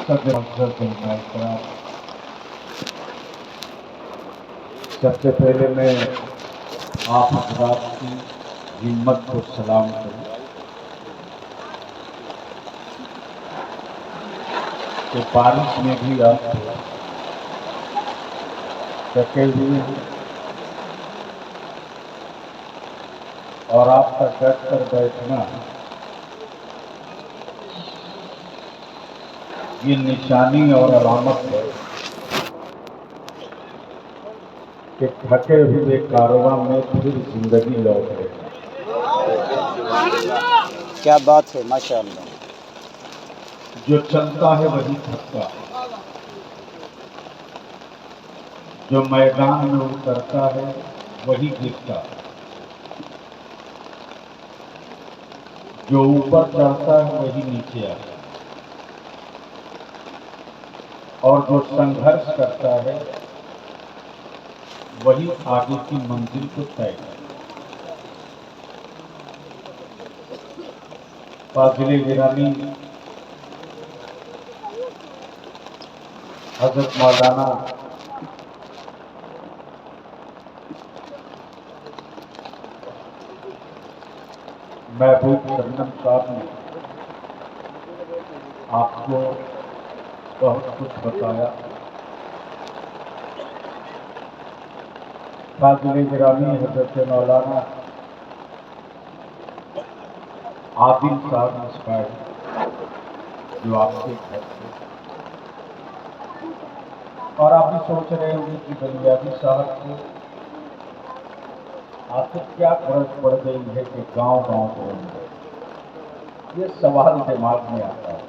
सबसे पहले मैं आप हजरात की हिम्मत को सलाम करूं कि बारिश में भी आप डटे हुए हैं और आपका डट कर बैठना ये निशानी और अलामत है कि थके हुए कारवां में फिर जिंदगी लौट रही। क्या बात है, माशाअल्लाह। जो चलता है वही थकता है, जो मैदान में उतरता है वही गिरता है, जो ऊपर चढ़ता है वही नीचे आता है और जो संघर्ष करता है वही आगे की मंजिल को तय करता है। फाजिले गिरानी हजरत मौलाना महबूब सन्नम साहब ने आपको बहुत कुछ बताया। फाजिले गिरानी हजरत मौलाना आदिल साहब मुस्कान जो आपके घर से, और आप भी सोच रहे होंगे कि बलियादी साहब को आखिर क्या फर्क पड़ गई है कि गांव-गांव घूम रहे। ये सवाल दिमाग में आता है।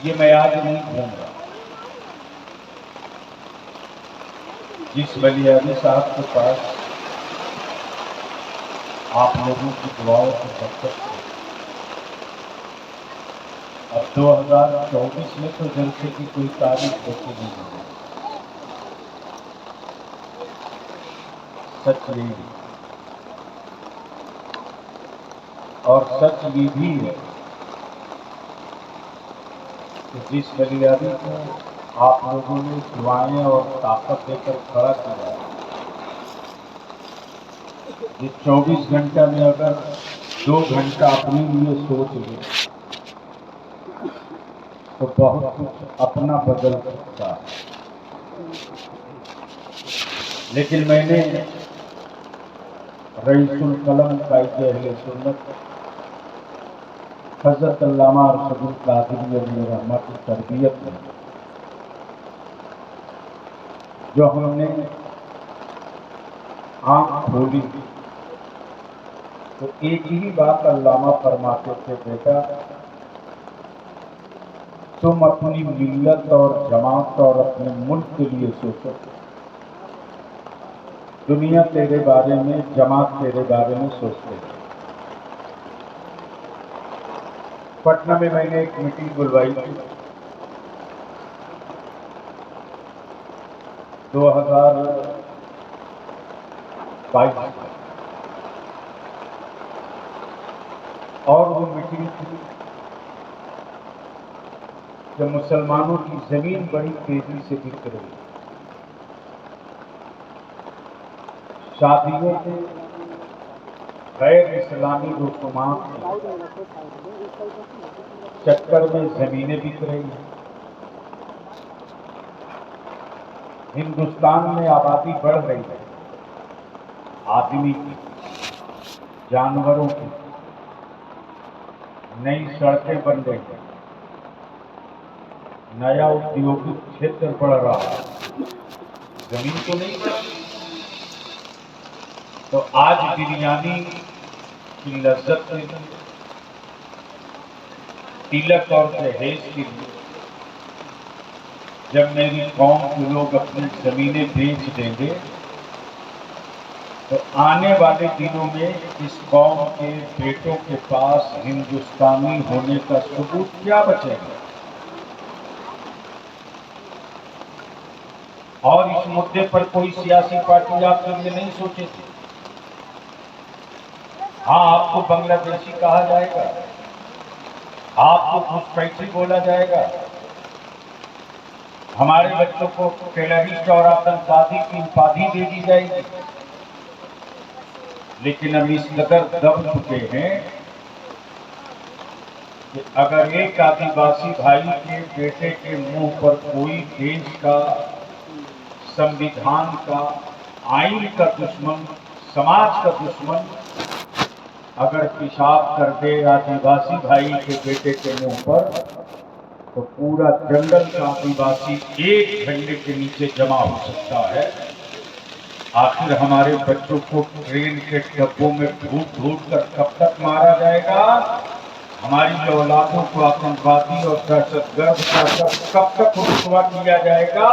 ये मैं आज नहीं घूम रहा। जिस बलियादी साहब के पास आप लोगों की दुआओं की बरकत से अब 2024 में तो जलसे की कोई तारीफ होती नहीं है। सच नहीं, और सच ये भी है कि जिस बलियादी को आप लोगों ने दुआएं और ताकत देकर खड़ा किया, ये 24 घंटा में अगर 2 घंटा अपने लिए सोच ले तो बहुत कुछ अपना बदल सकता है। लेकिन मैंने रईसुल कलम कायदे अहले सुन्नत हज़रत अल्लामा अरशदुल कादरी अलैहिर्रहमत की तरबियत में जो हमने आंख खोली तो एक ही बात अल्लामा फरमाते थे, बेटा तुम अपनी मिल्लत और जमात और अपने मुल्क के लिए सोचो। दुनिया तेरे बारे में, जमात तेरे बारे में सोचते हैं। पटना में मैंने एक मीटिंग बुलवाई थी 2022 में, और वो मीटिंग थी जब मुसलमानों की जमीन बड़ी तेजी से बिक रही है। शादियों के गैर इस्लामी रसूमात के चक्कर में जमीनें बिक रही हैं। हिंदुस्तान में आबादी बढ़ रही है, आदमी की, जानवरों की, नई सड़कें बन रही हैं, नया औद्योगिक क्षेत्र बढ़ रहा है, जमीन तो नहीं बढ़ी। तो आज बिरयानी की लज्जत के लिए, तिलक और दहेज के लिए जब मेरी कौम के लोग अपनी जमीनें बेच देंगे तो आने वाले दिनों में इस कौम के बेटों के पास हिंदुस्तानी होने का सबूत क्या बचेगा। और इस मुद्दे पर कोई सियासी पार्टी आपके लिए नहीं सोचेगी। हाँ, आपको बांग्लादेशी कहा जाएगा, आपको घुसपैठी बोला जाएगा, हमारे बच्चों को टेररिस्ट और आतंकवादी की उपाधि दे दी जाएगी। लेकिन हम इस कदर दब चुके हैं कि अगर एक आदिवासी भाई के बेटे के मुंह पर कोई देश का, संविधान का, आइन का दुश्मन, समाज का दुश्मन अगर पेशाब कर दे आदिवासी भाई के बेटे के मुंह पर, तो पूरा जंगल का आदिवासी एक झंडे के नीचे जमा हो सकता है। आखिर हमारे बच्चों को ट्रेन के डब्बों में ढूंढ ढूंढ कर कब तक मारा जाएगा? हमारी औलादों को आतंकवादी और दहशतगर्द कब तक रुसवा किया जाएगा?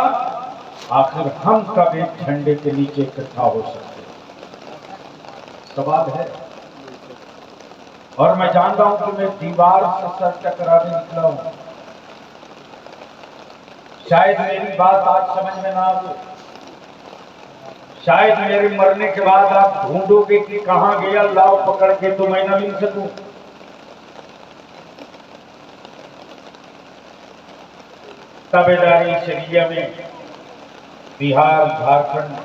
आखिर हम कब एक झंडे के नीचे इकट्ठा हो सकते हैं? सवाल है। और मैं जान रहा हूं कि मैं दीवार से सर टकराने निकला हूं। शायद मेरी बात आज समझ में ना आए, शायद मेरे मरने के बाद आप ढूंढोगे कि कहां गया लाव पकड़ के, तो मैं ना मिल सकूं। ताबेदारी शरिया में बिहार, झारखंड,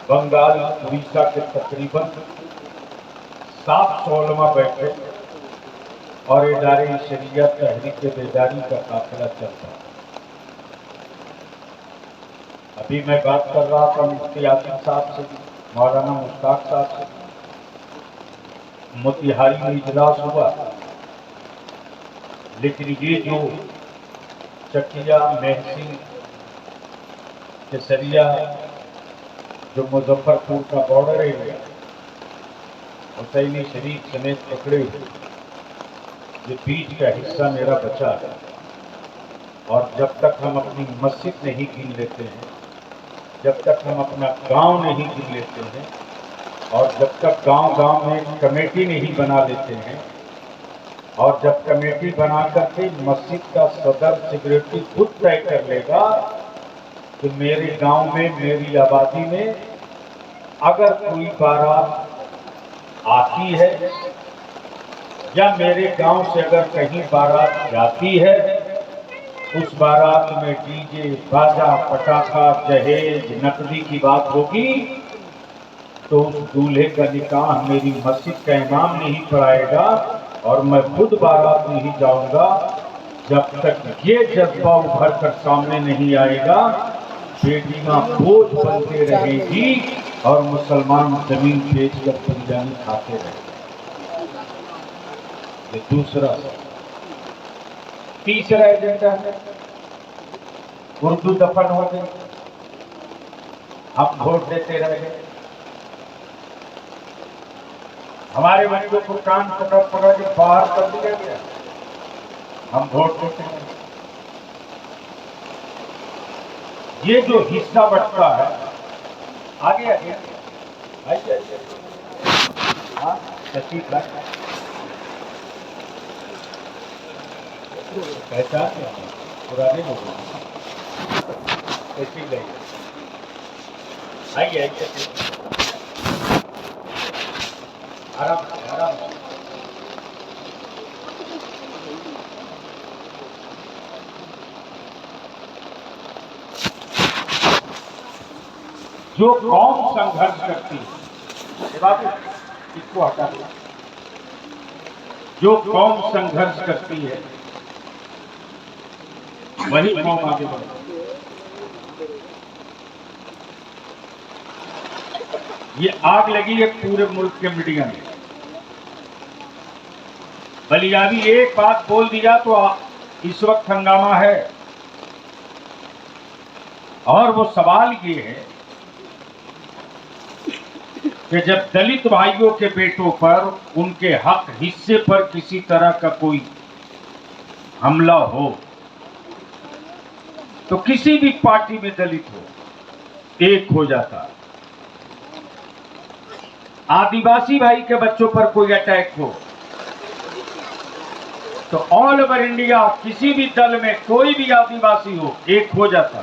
बंगाल, उड़ीसा के तकरीबन 700 उलमा बैठे और इदारे शरिया तहरीक बेदारी का काफिला चलता है। अभी मैं बात कर रहा था मुफ्ती आसिफ साहब से, मौलाना मुश्ताक साहब से, मोतिहारी में इजलास हुआ। लेकिन ये जो चकिया, महसिन, केसरिया, जो मुजफ्फरपुर का बॉर्डर एरिया, हुसैनी शरीफ समेत पकड़े हुए, ये बीच का हिस्सा मेरा बचा है। और जब तक हम अपनी मस्जिद नहीं गिन लेते हैं, जब तक हम अपना गांव नहीं गिन लेते हैं, और जब तक गांव-गांव में कमेटी नहीं बना लेते हैं, और जब कमेटी बना करके मस्जिद का सदर सेक्रेटरी खुद तय कर लेगा कि मेरे गांव में, मेरी आबादी में अगर कोई बारात आती है या मेरे गांव से अगर कहीं बारात जाती है, उस बारात में डीजे, बाजा, पटाखा, जहेज, नकदी की बात होगी, तो उस दूल्हे का निकाह मेरी मस्जिद का इमाम नहीं पढ़ाएगा और मैं खुद बारात नहीं जाऊंगा। जब तक ये जज्बा उभर कर सामने नहीं आएगा, बेटियां बोझ बनते रहेगी और मुसलमान जमीन बेचकर बिरयानी खाते रहेंगे। ये दूसरा। तीसरा एजेंडा है उर्दू दफन हो गई, हम वोट देते रह गए, हमारे बच्चों को कान पकड़ पकड़ के बाहर कर दिया गया, हम वोट देते हैं। ये जो हिस्सा बचता है, आगे आगे आइए, हाँ तशरीफ लाए, पहचान पुराने लोग तशरीफ लाइए, आइए आइए, आराम से आराम से। जो कौम संघर्ष करती है, ये बात इसको हटा दो, जो कौम संघर्ष करती है वही कौम आगे बढ़ती है। ये आग लगी है पूरे मुल्क के मीडिया में। बलियावी एक बात बोल दिया तो इस वक्त हंगामा है, और वो सवाल ये है कि जब दलित भाइयों के बेटों पर, उनके हक हिस्से पर किसी तरह का कोई हमला हो, तो किसी भी पार्टी में दलित हो, एक हो जाता। आदिवासी भाई के बच्चों पर कोई अटैक हो तो ऑल ओवर इंडिया किसी भी दल में कोई भी आदिवासी हो, एक हो जाता।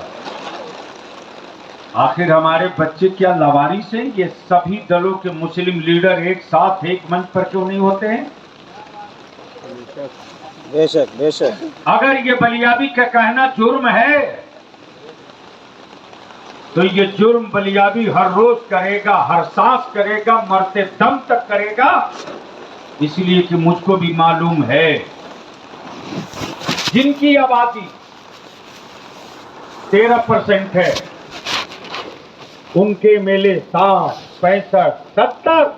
आखिर हमारे बच्चे क्या लावारिस हैं? ये सभी दलों के मुस्लिम लीडर एक साथ एक मंच पर क्यों नहीं होते हैं? बेशक बेशक। अगर ये बलियाबी का कहना जुर्म है तो ये जुर्म बलियाबी हर रोज करेगा, हर सांस करेगा, मरते दम तक करेगा। इसलिए कि मुझको भी मालूम है जिनकी आबादी 13% है, उनके मेले 60, 65, 70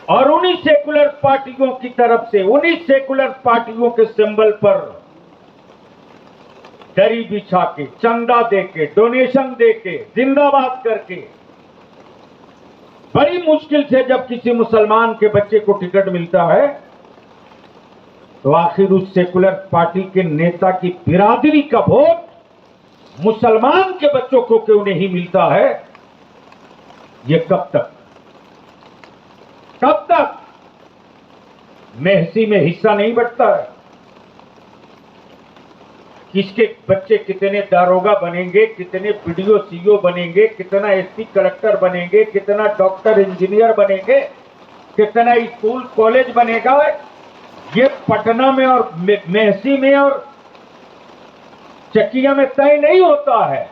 और उन्हीं सेकुलर पार्टियों की तरफ से, उन्हीं सेकुलर पार्टियों के सिंबल पर दरी बिछा के, चंदा देके, डोनेशन देके, जिंदाबाद करके, बड़ी मुश्किल से जब किसी मुसलमान के बच्चे को टिकट मिलता है तो आखिर उस सेकुलर पार्टी के नेता की बिरादरी का वोट मुसलमान के बच्चों को क्यों नहीं मिलता है? ये कब तक महसी में हिस्सा नहीं बंटता है? किसके बच्चे कितने दारोगा बनेंगे, कितने बीडीओ सीओ बनेंगे, कितना एसपी कलेक्टर बनेंगे, कितना डॉक्टर इंजीनियर बनेंगे, कितना स्कूल कॉलेज बनेगा, ये पटना में और महसी में और चकिया में तय नहीं होता है।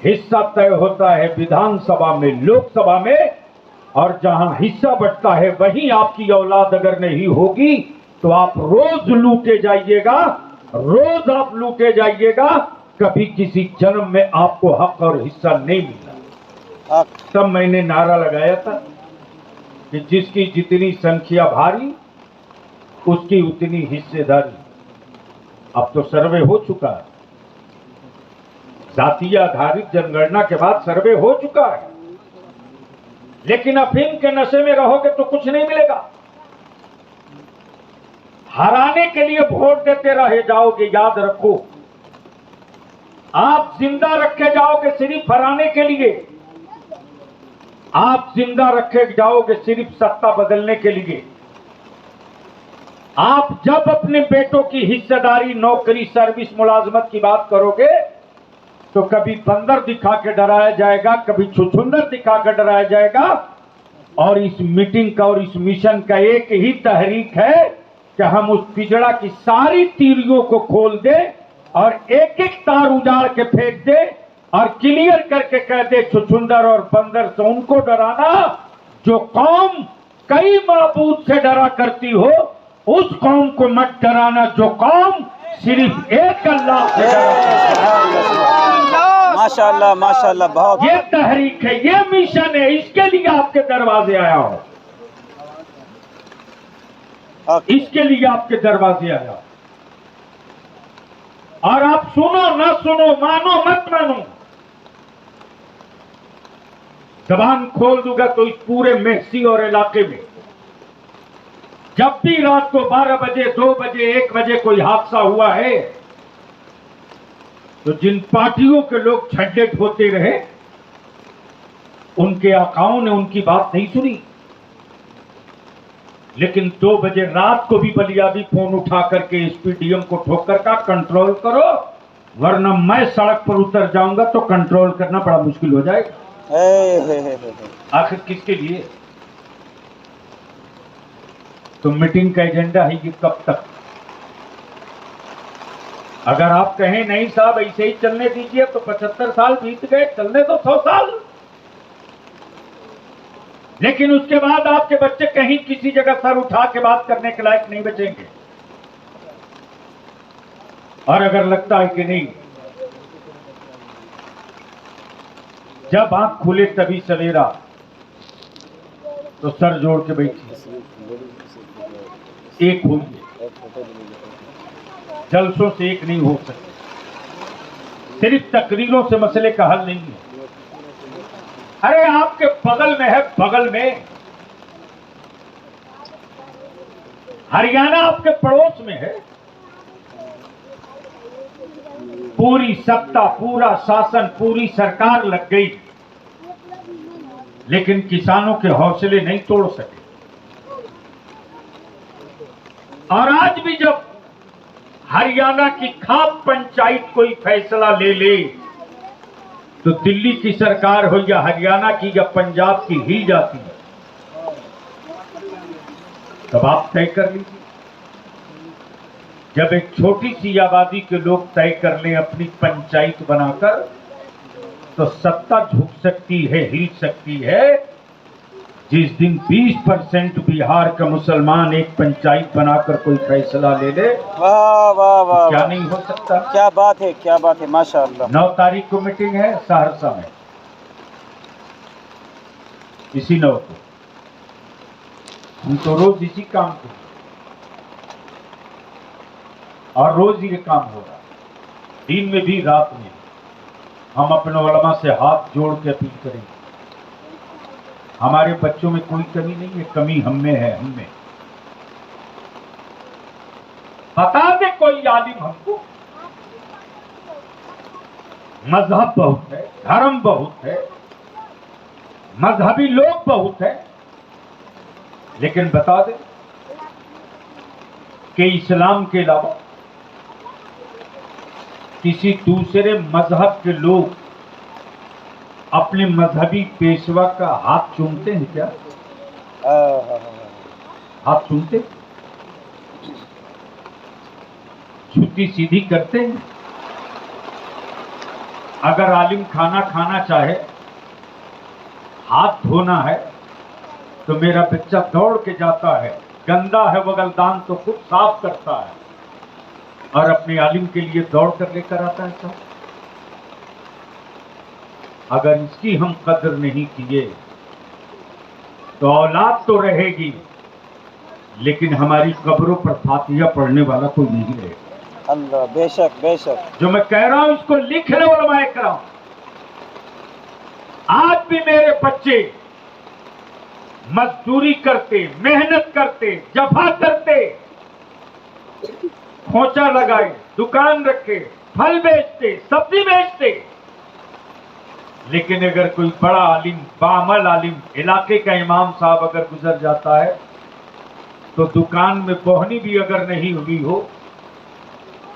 हिस्सा तय होता है विधानसभा में, लोकसभा में, और जहां हिस्सा बंटता है वहीं आपकी औलाद अगर नहीं होगी तो आप रोज लूटे जाइएगा, रोज आप लूटे जाइएगा। कभी किसी जन्म में आपको हक और हिस्सा नहीं मिला। तब मैंने नारा लगाया था कि जिसकी जितनी संख्या भारी उसकी उतनी हिस्सेदारी। अब तो सर्वे हो चुका है, जातीय आधारित जनगणना के बाद सर्वे हो चुका है, लेकिन अफीम के नशे में रहोगे तो कुछ नहीं मिलेगा। हराने के लिए वोट देते रहे जाओगे, याद रखो। आप जिंदा रखे जाओगे सिर्फ हराने के लिए, आप जिंदा रखे जाओगे सिर्फ सत्ता बदलने के लिए। आप जब अपने बेटों की हिस्सेदारी, नौकरी, सर्विस, मुलाजमत की बात करोगे तो कभी बंदर दिखा के डराया जाएगा, कभी छुछुंदर दिखा कर डराया जाएगा। और इस मीटिंग का और इस मिशन का एक ही तहरीक है कि हम उस पिजड़ा की सारी तीरियों को खोल दें और एक एक तार उजाड़ के फेंक दे और क्लियर करके कह दे छुछुंदर और बंदर से उनको डराना जो कौम कई माबूद से डरा करती हो, उस कौम को मत डराना जो कौम सिर्फ एक अल्लाह से डरा। माशाअल्लाह माशाअल्लाह। बहुत ये तहरीक है, ये मिशन है, इसके लिए आपके दरवाजे आया हूं, इसके लिए आपके दरवाजे आया। और आप सुनो ना सुनो, मानो मत मानो, जबान खोल दूंगा तो इस पूरे महसी और इलाके में जब भी रात को 12 बजे, 2 बजे, 1 बजे कोई हादसा हुआ है तो जिन पार्टियों के लोग छड्डे ढोते रहे उनके आकाओं ने उनकी बात नहीं सुनी। लेकिन 2 बजे रात को भी बलियाबी फोन उठा करके एसपीडीएम को ठोकर का कंट्रोल करो, वरना मैं सड़क पर उतर जाऊंगा तो कंट्रोल करना बड़ा मुश्किल हो जाएगा। आखिर किसके लिए? तो मीटिंग का एजेंडा है कि कब तक? अगर आप कहें नहीं साहब ऐसे ही चलने दीजिए तो 75 साल बीत गए, चलने तो 100 साल। लेकिन उसके बाद आपके बच्चे कहीं किसी जगह सर उठा के बात करने के लायक नहीं बचेंगे। और अगर लगता है कि नहीं, जब आंख खुले तभी सवेरा, तो सर जोड़ के बैठिए, एक होइए। जलसों से एक नहीं हो सकते, सिर्फ तकरीरों से मसले का हल नहीं है। अरे आपके बगल में है, बगल में हरियाणा आपके पड़ोस में है, पूरी सत्ता, पूरा शासन, पूरी सरकार लग गई, लेकिन किसानों के हौसले नहीं तोड़ सके। और आज भी जब हरियाणा की खाप पंचायत कोई फैसला ले ले तो दिल्ली की सरकार हो या हरियाणा की या पंजाब की ही जाती है। तब आप तय कर लीजिए। जब एक छोटी सी आबादी के लोग तय कर लें अपनी पंचायत बनाकर, तो सत्ता झुक सकती है, हिल सकती है। जिस दिन 20% बिहार का मुसलमान एक पंचायत बनाकर कोई फैसला ले ले, वाह वाह तो वाह क्या वाह। नहीं हो सकता। क्या बात है, क्या बात है, माशाअल्लाह। 9 तारीख को मीटिंग है सहरसा में, इसी 9 को। हम तो रोज इसी काम को, और रोज ये काम हो रहा, दिन में भी रात में। हम अपने उलमा से हाथ जोड़ के अपील करेंगे। हमारे बच्चों में कोई कमी नहीं है, कमी हम में है। हम में बता दे कोई आलिम हमको। मजहब बहुत है, धर्म बहुत है, मजहबी लोग बहुत है, लेकिन बता दे कि इस्लाम के अलावा किसी दूसरे मजहब के लोग अपने मजहबी पेशवा का हाथ चूमते हैं क्या? हाथ चूमते, छुट्टी सीधी करते हैं। अगर आलिम खाना खाना चाहे, हाथ धोना है, तो मेरा बच्चा दौड़ के जाता है, गंदा है बगलदान तो खुद साफ करता है और अपने आलिम के लिए दौड़ कर लेकर आता है। साहब, अगर इसकी हम कदर नहीं किए तो औलाद तो रहेगी, लेकिन हमारी कब्रों पर फातिहा पढ़ने वाला कोई नहीं रहेगा। अल्लाह, बेशक बेशक। जो मैं कह रहा हूं इसको लिख ले उलमाए किराम। आज भी मेरे बच्चे मजदूरी करते, मेहनत करते, जफा करते, खोचा लगाए, दुकान रखे, फल बेचते, सब्जी बेचते, लेकिन अगर कोई बड़ा आलिम, बामल आलिम, इलाके का इमाम साहब अगर गुजर जाता है, तो दुकान में बोहनी भी अगर नहीं हुई हो,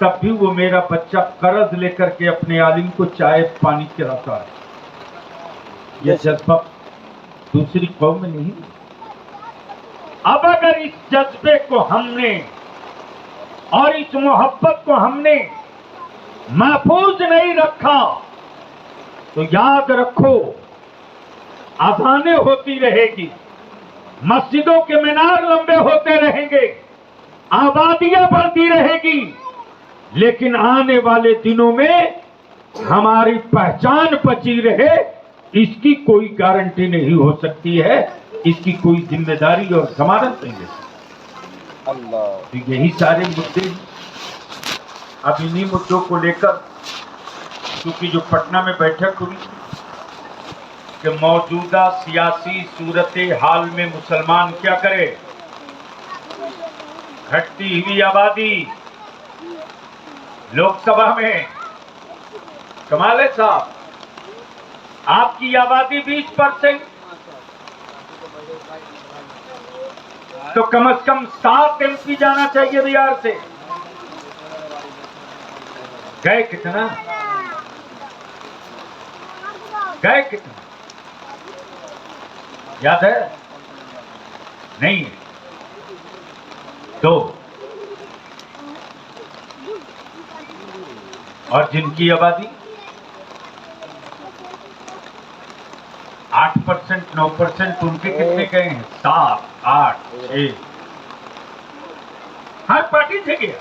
तब भी वो मेरा बच्चा कर्ज लेकर के अपने आलिम को चाय पानी खिलाता है। यह जज्बा दूसरी कौम में नहीं। अब अगर इस जज्बे को हमने और इस मोहब्बत को हमने महफूज नहीं रखा, तो याद रखो, अजानें होती रहेगी, मस्जिदों के मीनार लंबे होते रहेंगे, आबादियां बढ़ती रहेगी, लेकिन आने वाले दिनों में हमारी पहचान बची रहे, इसकी कोई गारंटी नहीं हो सकती है, इसकी कोई जिम्मेदारी और जमानत नहीं ले सकती। अल्लाह। तो यही सारे मुद्दे, अब इन्हीं मुद्दों को लेकर, क्योंकि जो पटना में बैठक हुई कि मौजूदा सियासी सूरत हाल में मुसलमान क्या करे, घटती हुई आबादी लोकसभा में, कमाल है साहब, आपकी आबादी 20%, तो कम से कम 7 MP जाना चाहिए बिहार से। गए कितना? गए कितना याद है? नहीं है। 2। और जिनकी आबादी 8%, 9%, उनके कितने गए हैं? 7, 8, 6। हर पार्टी से गया,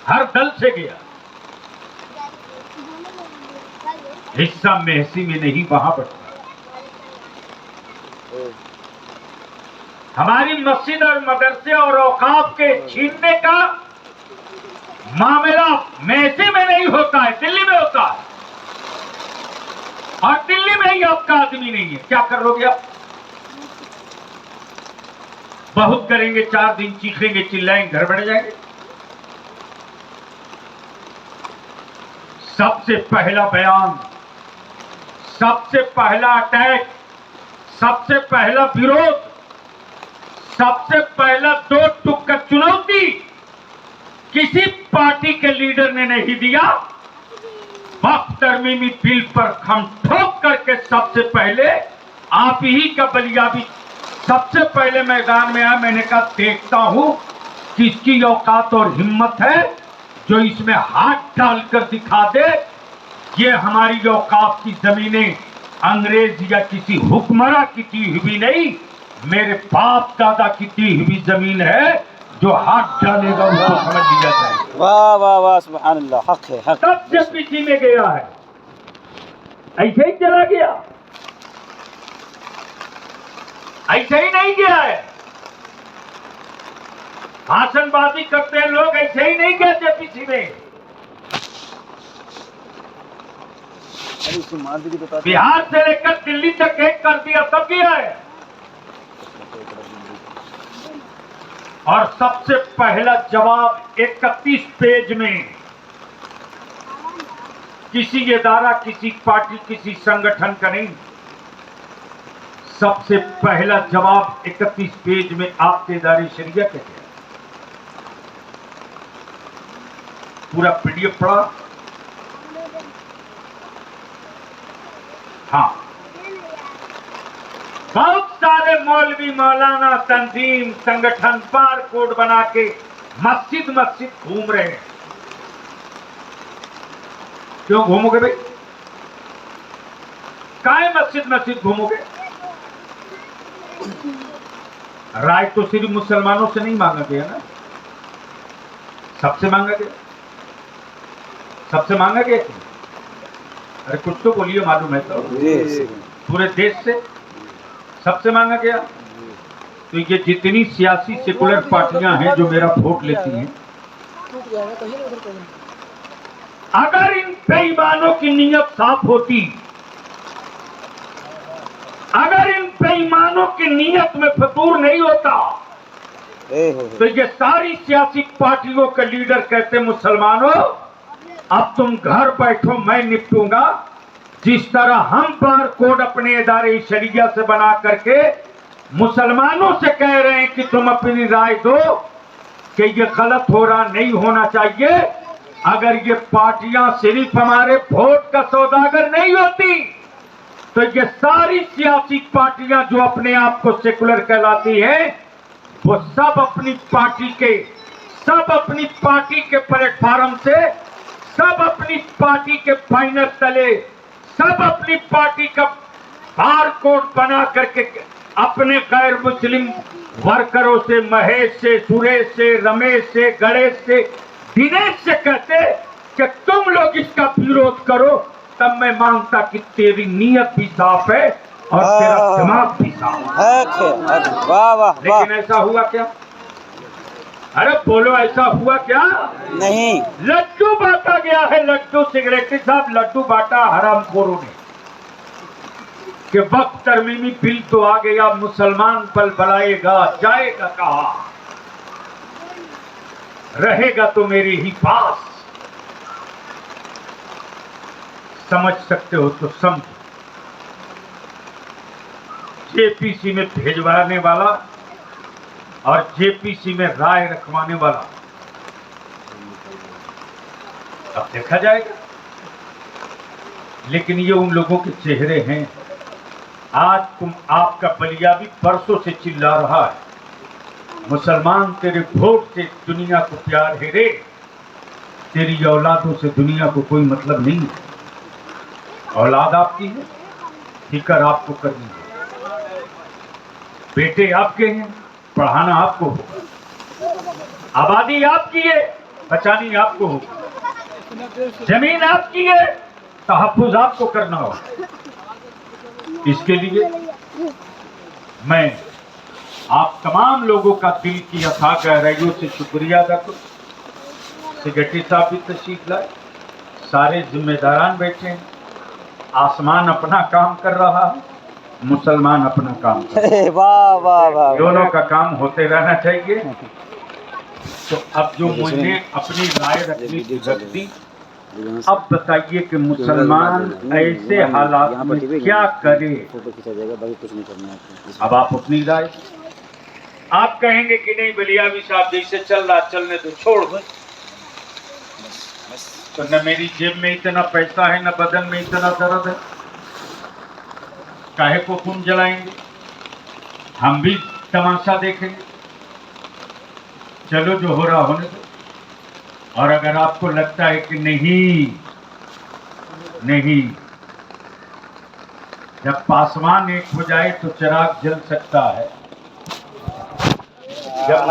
हर दल से गया, हिस्सा महसी में नहीं वहां बचता। हमारी मस्जिद और मदरसे और औकाफ के छीनने का मामला महसी में नहीं होता है, दिल्ली में होता है, और दिल्ली में ही आपका आदमी नहीं है। क्या कर लोगे आप? बहुत करेंगे, 4 दिन चीखेंगे, चिल्लाएंगे, घर बढ़ जाएंगे। सबसे पहला बयान, सबसे पहला अटैक, सबसे पहला विरोध, सबसे पहला 2 टुक का चुनौती किसी पार्टी के लीडर ने नहीं दिया। वक्फ तरमीमी बिल पर हम ठोक करके सबसे पहले आप ही का बलियाबी सबसे पहले मैदान में आया। मैंने कहा देखता हूं किसकी औकात और हिम्मत है जो इसमें हाथ डालकर दिखा दे ये हमारी औकात की जमीनें अंग्रेज या किसी हुक्मरान की दी हुई नहीं, मेरे बाप दादा की दी हुई जमीन है। जो हाथ डालेगा उसको समझ लिया जाए। वाह वाह वाह, सुभान अल्लाह, हक है, हक। तब से पीछे में गया है, ऐसे ही चला गया, ऐसे ही नहीं गया है। भाषणबाजी करते हैं लोग, ऐसे ही नहीं गए पीछे में। बिहार से लेकर दिल्ली तक एक कर दिया, तब किया है। और सबसे पहला जवाब 31 पेज में किसी इदारा, किसी पार्टी, किसी संगठन का नहीं, सबसे पहला जवाब 31 पेज में आपके इदारे शरीयत है। पूरा पीडीएफ पढ़ा। हाँ, बहुत सारे मौलवी मौलाना तंजीम संगठन बार कोड बना के मस्जिद मस्जिद घूम रहे हैं। क्यों घूमोगे भाई? काहे मस्जिद मस्जिद घूमोगे? राय तो सिर्फ मुसलमानों से नहीं मांगा गया ना, सबसे मांगा गया, सबसे मांगा गया। अरे कुछ तो बोलिए, मालूम है तो? पूरे देश से सबसे मांगा गया। तो ये जितनी सियासी सेकुलर पार्टियां हैं जो मेरा वोट लेती हैं, अगर इन बेईमानों की नीयत साफ होती, अगर इन बेईमानों की नीयत में फतूर नहीं होता, तो ये सारी सियासी पार्टियों के लीडर कहते मुसलमानों अब तुम घर बैठो, मैं निपटूंगा। जिस तरह हम बार कोड अपने इदारे शरीया से बना करके मुसलमानों से कह रहे हैं कि तुम अपनी राय दो कि ये गलत हो रहा, नहीं होना चाहिए। अगर ये पार्टियां सिर्फ हमारे वोट का सौदागर नहीं होती, तो ये सारी सियासी पार्टियां जो अपने आप को सेकुलर कहलाती है, वो सब अपनी पार्टी के प्लेटफॉर्म से, सब अपनी पार्टी के बैनर तले, सब अपनी पार्टी का बार कोड बना करके अपने गैर मुस्लिम वर्करों से, महेश से, सुरेश से, रमेश से, गणेश से, दिनेश से कहते कि तुम लोग इसका विरोध करो। तब मैं मानता कि तेरी नीयत भी साफ है और तेरा दिमाग भी साफ है। वाह वाह, लेकिन ऐसा हुआ क्या? अरे बोलो, ऐसा हुआ क्या? नहीं। लड्डू बांटा गया है, लड्डू। सेक्रेटरी साहब, लड्डू बांटा हरामखोरों ने कि वक्त तरमीमी बिल तो आ गया, मुसलमान बल बलाएगा, जाएगा कहां? रहेगा तो मेरे ही पास। समझ सकते हो तो समझो। जेपीसी में भेजवाने वाला और जेपीसी में राय रखवाने वाला, अब देखा जाएगा। लेकिन ये उन लोगों के चेहरे हैं। आज आपका बलिया भी परसों से चिल्ला रहा है, मुसलमान तेरे वोट से दुनिया को प्यार है रे, तेरी औलादों से दुनिया को कोई मतलब नहीं है। औलाद आपकी है, फिक्र आपको करनी है, बेटे आपके हैं, पढ़ाना आपको होगा, आबादी आपकी है, बचानी आपको होगी, जमीन आपकी है, तहफ्फुज आपको करना होगा। इसके लिए मैं आप तमाम लोगों का दिल की अथाह गहराइयों से शुक्रिया अदा करूं। सेक्रेटरी साहब भी तशरीफ लाए, सारे जिम्मेदारान बैठे हैं, आसमान अपना काम कर रहा है, मुसलमान अपना काम कर रहा है। वाह वाह वाह, दोनों का काम होते रहना चाहिए। तो अब जो मुझे अपनी राय रखनी रख दी, अब बताइए कि मुसलमान ऐसे हालात में क्या करे? अब आप अपनी राय, आप कहेंगे कि नहीं बलियावी साहब जैसे चल रहा चलने तो छोड़ दो, तो न मेरी जेब में इतना पैसा है, न बदन में इतना दर्द है, काहे को खून जलाएंगे? हम भी तमाशा देखेंगे। चलो, जो हो रहा होने दो। और अगर आपको लगता है कि नहीं नहीं, जब पासवान एक हो जाए तो चिराग जल सकता है। जब